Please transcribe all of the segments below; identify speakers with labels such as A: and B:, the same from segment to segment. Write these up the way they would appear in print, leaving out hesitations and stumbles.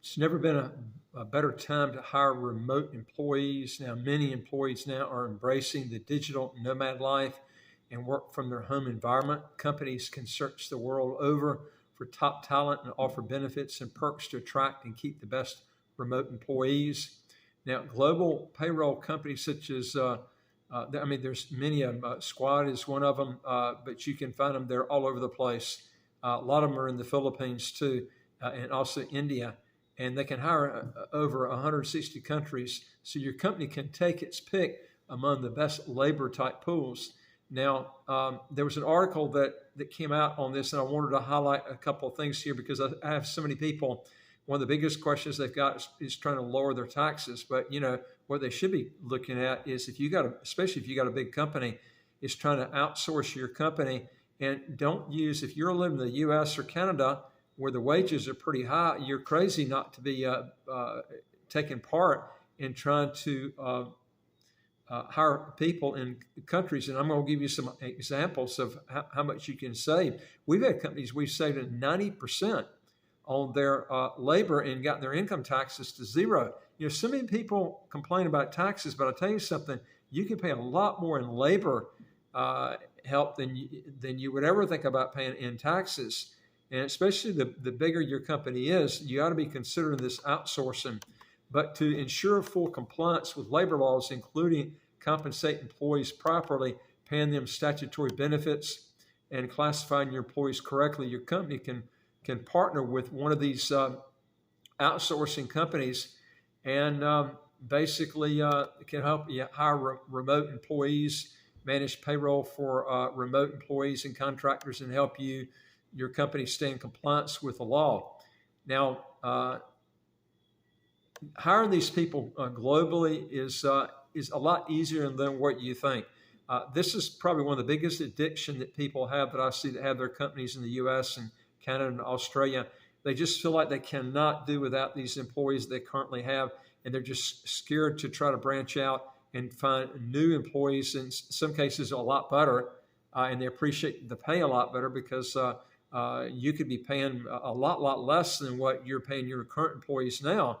A: It's never been a better time to hire remote employees. Now, many employees now are embracing the digital nomad life and work from their home environment. Companies can search the world over for top talent and offer benefits and perks to attract and keep the best remote employees. Now, global payroll companies such as there's many of them. Squad is one of them, but you can find them. They're all over the place. A lot of them are in the Philippines too, and also India. And they can hire over 160 countries. So your company can take its pick among the best labor type pools. Now, there was an article that came out on this, and I wanted to highlight a couple of things here because I have so many people. One of the biggest questions they've got is trying to lower their taxes. But, what they should be looking at is especially if you got a big company, is trying to outsource your company. And don't use, if you're living in the U.S. or Canada, where the wages are pretty high, you're crazy not to be taking part in trying to hire people in countries. And I'm going to give you some examples of how much you can save. We've had companies we've saved 90% on their labor and got their income taxes to zero. So many people complain about taxes, but I'll tell you something, you can pay a lot more in labor help than you would ever think about paying in taxes. And especially the bigger your company is, you ought to be considering this outsourcing. But to ensure full compliance with labor laws, including compensate employees properly, paying them statutory benefits, and classifying your employees correctly, your company can partner with one of these outsourcing companies and basically can help you hire remote employees, manage payroll for remote employees and contractors, and help your company stay in compliance with the law. Now, hiring these people globally is a lot easier than what you think. This is probably one of the biggest addiction that people have that I see that have their companies in the U.S. and Canada and Australia. They just feel like they cannot do without these employees they currently have, and they're just scared to try to branch out and find new employees, in some cases a lot better, and they appreciate the pay a lot better because you could be paying a lot less than what you're paying your current employees now,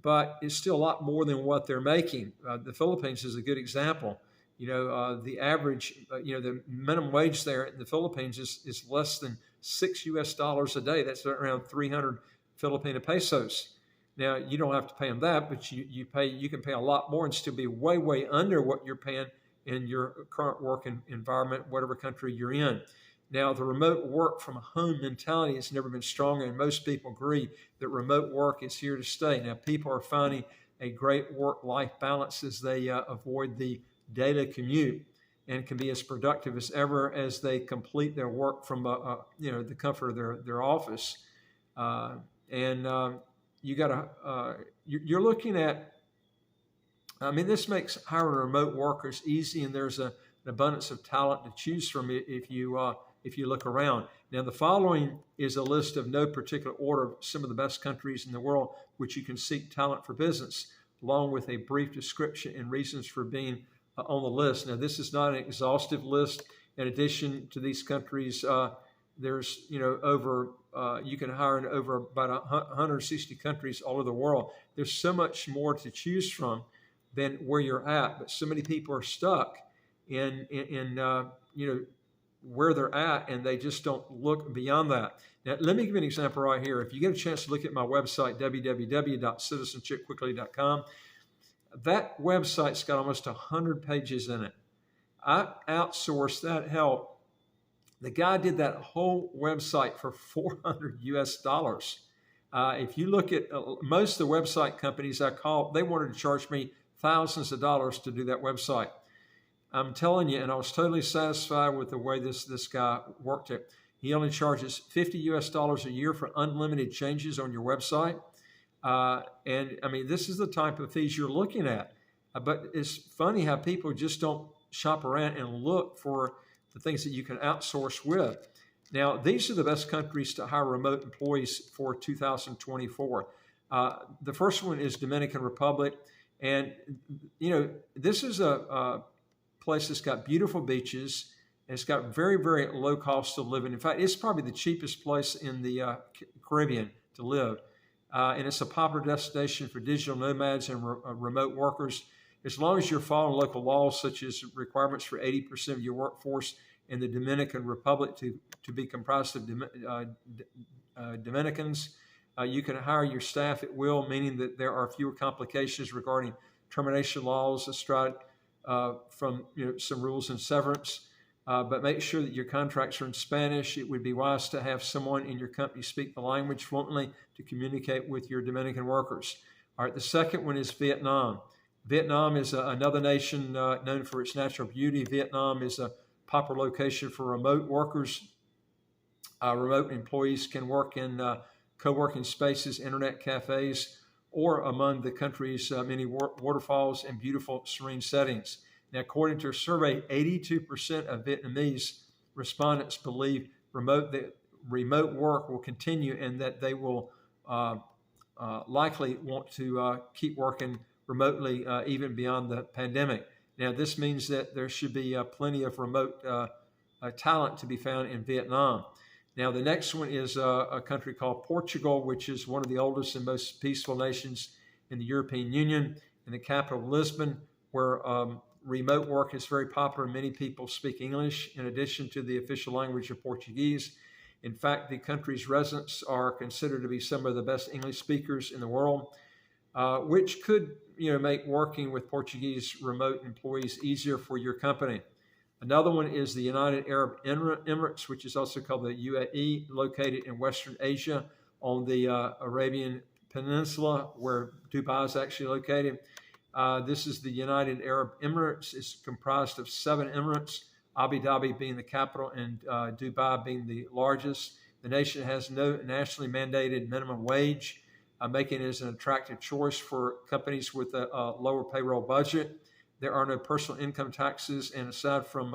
A: but it's still a lot more than what they're making. The Philippines is a good example. The average, the minimum wage there in the Philippines is less than $6 a day. That's around 300 Filipino pesos. Now, you don't have to pay them that, but you can pay a lot more and still be way under what you're paying in your current work environment, whatever country you're in. Now, the remote work from home mentality has never been stronger, and most people agree that remote work is here to stay. Now, people are finding a great work-life balance as they avoid the daily commute and can be as productive as ever as they complete their work from the comfort of their office. You're looking at. This makes hiring remote workers easy, and there's an abundance of talent to choose from if you look around. Now, the following is a list of no particular order of some of the best countries in the world which you can seek talent for business, along with a brief description and reasons for being on the list. Now, this is not an exhaustive list. In addition to these countries, there's you can hire in over about 160 countries all over the world. There's so much more to choose from than where you're at, but so many people are stuck in where they're at, and they just don't look beyond that. Now, let me give you an example right here. If you get a chance to look at my website, www.citizenshipquickly.com, that website's got almost 100 pages in it. I outsourced that help. The guy did that whole website for $400 US. If you look at most of the website companies I called, they wanted to charge me thousands of dollars to do that website. I'm telling you, and I was totally satisfied with the way this guy worked it. He only charges $50 US a year for unlimited changes on your website. This is the type of fees you're looking at. But it's funny how people just don't shop around and look for the things that you can outsource with. Now, these are the best countries to hire remote employees for 2024. The first one is Dominican Republic. And, this is a place that's got beautiful beaches, and it's got very, very low cost of living. In fact, it's probably the cheapest place in the Caribbean to live. and it's a popular destination for digital nomads and remote workers. As long as you're following local laws, such as requirements for 80% of your workforce in the Dominican Republic to be comprised of Dominicans, you can hire your staff at will, meaning that there are fewer complications regarding termination laws aside from some rules and severance. But make sure that your contracts are in Spanish. It would be wise to have someone in your company speak the language fluently to communicate with your Dominican workers. All right, the second one is Vietnam. Vietnam is another nation known for its natural beauty. Vietnam is a popular location for remote workers. Remote employees can work in co-working spaces, internet cafes, or among the country's many waterfalls and beautiful serene settings. Now, according to a survey, 82% of Vietnamese respondents believe remote work will continue and that they will likely want to keep working remotely even beyond the pandemic. Now, this means that there should be plenty of remote talent to be found in Vietnam. Now, the next one is a country called Portugal, which is one of the oldest and most peaceful nations in the European Union, in the capital, Lisbon, where remote work is very popular. Many people speak English in addition to the official language of Portuguese. In fact, the country's residents are considered to be some of the best English speakers in the world, which could make working with Portuguese remote employees easier for your company. Another one is the United Arab Emirates, which is also called the UAE, located in Western Asia on the Arabian Peninsula, where Dubai is actually located. This is the United Arab Emirates. It's comprised of 7 emirates, Abu Dhabi being the capital and Dubai being the largest. The nation has no nationally mandated minimum wage, making it as an attractive choice for companies with a lower payroll budget. There are no personal income taxes, and aside from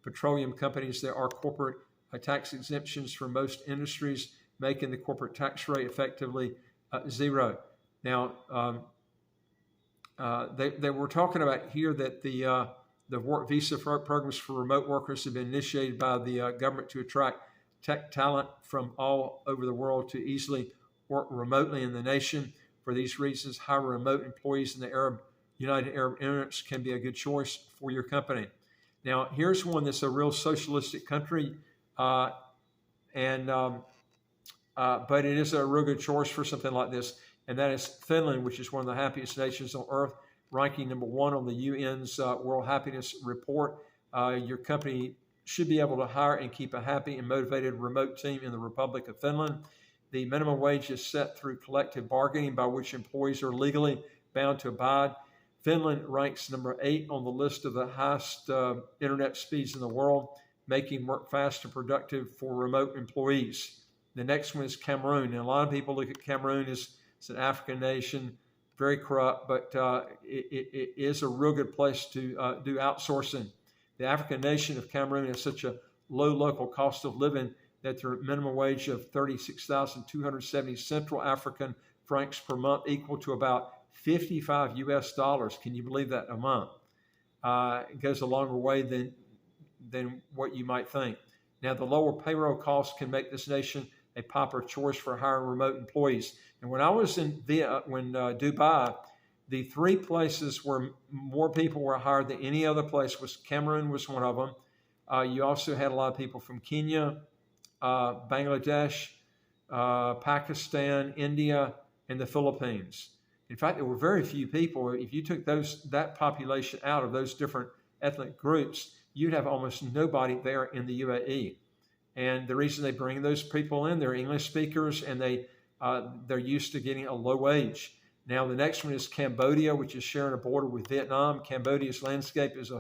A: petroleum companies, there are corporate tax exemptions for most industries, making the corporate tax rate effectively zero. Now, they were talking about here that the work visa programs for remote workers have been initiated by the government to attract tech talent from all over the world to easily work remotely in the nation. For these reasons, hire remote employees in the United Arab Emirates can be a good choice for your company. Now, here's one that's a real socialistic country, but it is a real good choice for something like this, and that is Finland, which is one of the happiest nations on earth, ranking number 1 on the UN's World Happiness Report. Your company should be able to hire and keep a happy and motivated remote team in the Republic of Finland. The minimum wage is set through collective bargaining, by which employees are legally bound to abide. Finland ranks number 8 on the list of the highest internet speeds in the world, making work fast and productive for remote employees. The next one is Cameroon. And a lot of people look at Cameroon as it's an African nation, very corrupt, but it is a real good place to do outsourcing. The African nation of Cameroon has such a low local cost of living that their minimum wage of 36,270 Central African francs per month, equal to about $55 US. Can you believe that, a month? It goes a longer way than what you might think. Now, the lower payroll costs can make this nation a popular choice for hiring remote employees. And when I was in Dubai, the 3 places where more people were hired than any other place was Cameroon was one of them. You also had a lot of people from Kenya, Bangladesh, Pakistan, India, and the Philippines. In fact, there were very few people. If you took that population out of those different ethnic groups, you'd have almost nobody there in the UAE. And the reason they bring those people in, they're English speakers, and they're used to getting a low wage. Now, the next one is Cambodia, which is sharing a border with Vietnam. Cambodia's landscape is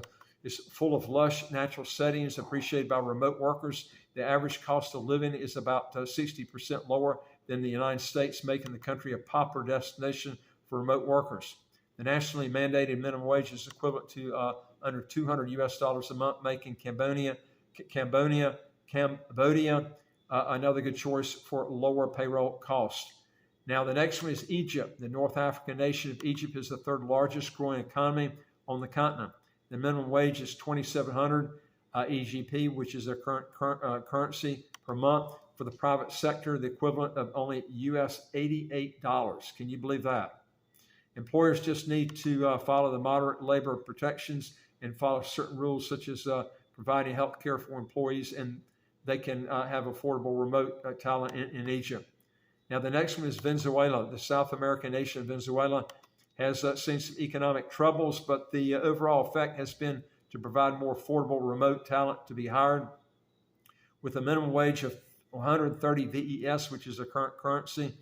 A: full of lush natural settings appreciated by remote workers. The average cost of living is about 60% lower than the United States, making the country a popular destination for remote workers. The nationally mandated minimum wage is equivalent to under $200 US a month, making Cambodia another good choice for lower payroll costs. Now, the next one is Egypt. The North African nation of Egypt is the 3rd largest growing economy on the continent. The minimum wage is 2,700 EGP, which is their current currency, per month. For the private sector, the equivalent of only US $88. Can you believe that? Employers just need to follow the moderate labor protections and follow certain rules, such as providing health care for employees, and they can have affordable remote talent in Egypt. Now, the next one is Venezuela. The South American nation of Venezuela has seen some economic troubles, but the overall effect has been to provide more affordable remote talent to be hired. With a minimum wage of 130 VES, which is the current currency,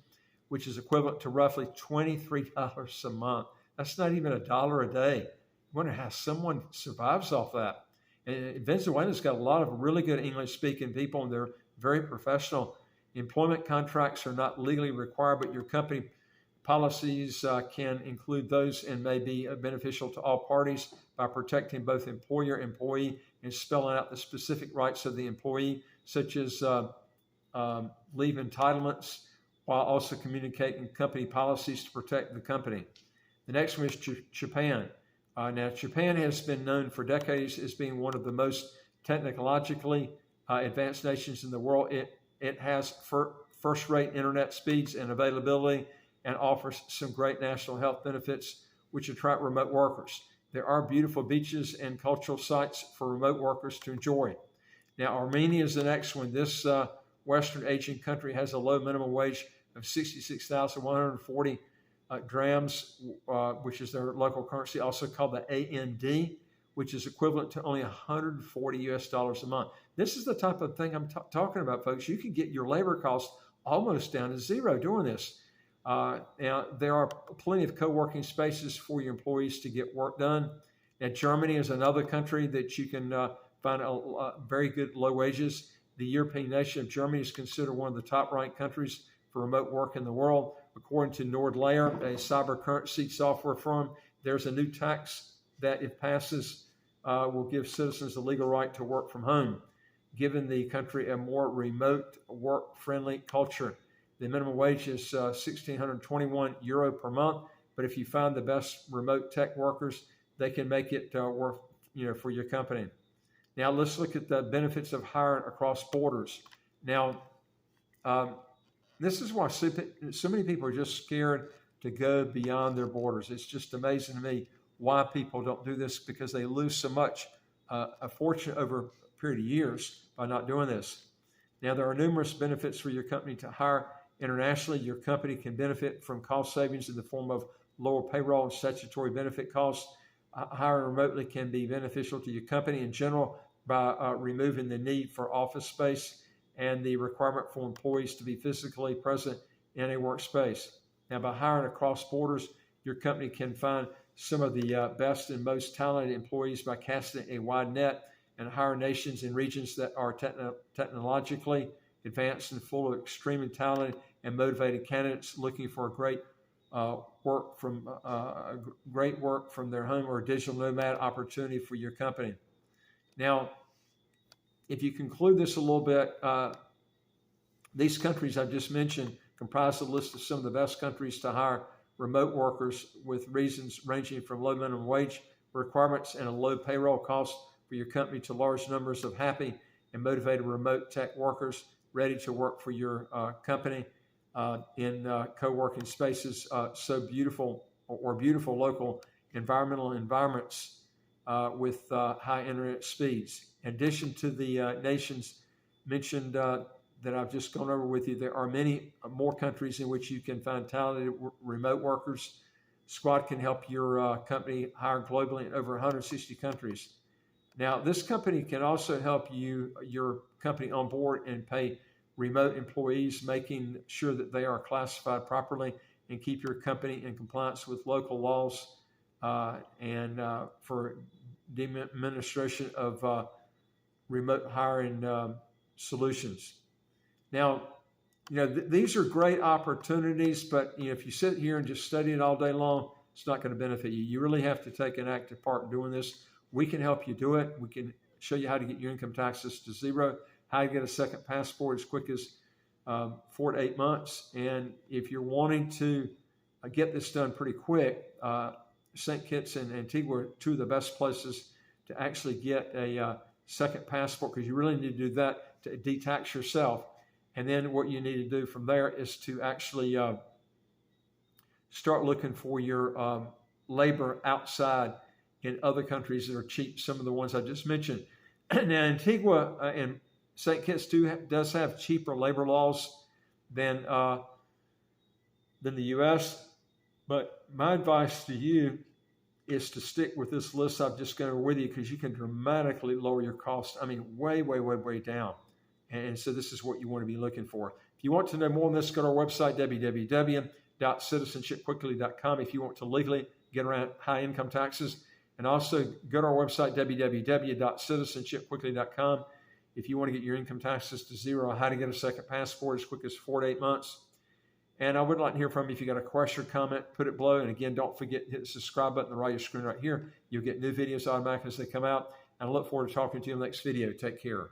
A: which is equivalent to roughly $23 a month. That's not even $1 a day. I wonder how someone survives off that. And Venezuela's got a lot of really good English-speaking people, and they're very professional. Employment contracts are not legally required, but your company policies can include those and may be beneficial to all parties by protecting both employer and employee and spelling out the specific rights of the employee, such as leave entitlements, while also communicating company policies to protect the company. The next one is Japan. Now, Japan has been known for decades as being one of the most technologically advanced nations in the world. It has first-rate internet speeds and availability and offers some great national health benefits, which attract remote workers. There are beautiful beaches and cultural sites for remote workers to enjoy. Now, Armenia is the next one. This Western Asian country has a low minimum wage of 66,140 drams, which is their local currency, also called the AND, which is equivalent to only $140 a month. This is the type of thing I'm talking about, folks. You can get your labor costs almost down to zero doing this. Now, there are plenty of co-working spaces for your employees to get work done. Now, Germany is another country that you can find very good low wages. The European nation of Germany is considered one of the top-ranked countries for remote work in the world. According to Nordlayer, a cyber currency software firm, there's a new tax that, if passes, will give citizens the legal right to work from home, giving the country a more remote, work-friendly culture. The minimum wage is €1,621 per month, but if you find the best remote tech workers, they can make it worth, for your company. Now, let's look at the benefits of hiring across borders. Now, this is why so many people are just scared to go beyond their borders. It's just amazing to me why people don't do this, because they lose so much, a fortune over a period of years by not doing this. Now, there are numerous benefits for your company to hire internationally. Your company can benefit from cost savings in the form of lower payroll and statutory benefit costs. Hiring remotely can be beneficial to your company in general by removing the need for office space and the requirement for employees to be physically present in a workspace. Now, by hiring across borders, your company can find some of the best and most talented employees by casting a wide net and hire nations and regions that are technologically advanced and full of extremely talented and motivated candidates looking for a great work from their home or a digital nomad opportunity for your company. Now, if you conclude this a little bit, these countries I've just mentioned comprise a list of some of the best countries to hire remote workers, with reasons ranging from low minimum wage requirements and a low payroll cost for your company to large numbers of happy and motivated remote tech workers ready to work for your company in co-working spaces, so beautiful local environmental environments with high internet speeds. In addition to the nations mentioned that I've just gone over with you, there are many more countries in which you can find talented remote workers. Squad can help your company hire globally in over 160 countries. Now, this company can also help your company on board and pay remote employees, making sure that they are classified properly and keep your company in compliance with local laws and for the administration of remote hiring solutions. Now, these are great opportunities, but if you sit here and just study it all day long, it's not going to benefit you. You really have to take an active part in doing this. We can help you do it. We can show you how to get your income taxes to zero, how to get a second passport as quick as 4 to 8 months. And if you're wanting to get this done pretty quick, St. Kitts and Antigua are two of the best places to actually get a second passport, because you really need to do that to detax yourself And then what you need to do from there is to actually start looking for your labor outside in other countries that are cheap, some of the ones I just mentioned. Now, Antigua and St. Kitts does have cheaper labor laws than the U.S., but my advice to you is to stick with this list I've just gone over with you, because you can dramatically lower your costs. I mean, way, way, way, way down. And so this is what you want to be looking for. If you want to know more on this, go to our website, www.citizenshipquickly.com, if you want to legally get around high income taxes. And also go to our website, www.citizenshipquickly.com, if you want to get your income taxes to zero, how to get a second passport as quick as 4 to 8 months. And I would like to hear from you. If you got a question or comment, put it below. And again, don't forget to hit the subscribe button on the right of your screen right here. You'll get new videos automatically as they come out. And I look forward to talking to you in the next video. Take care.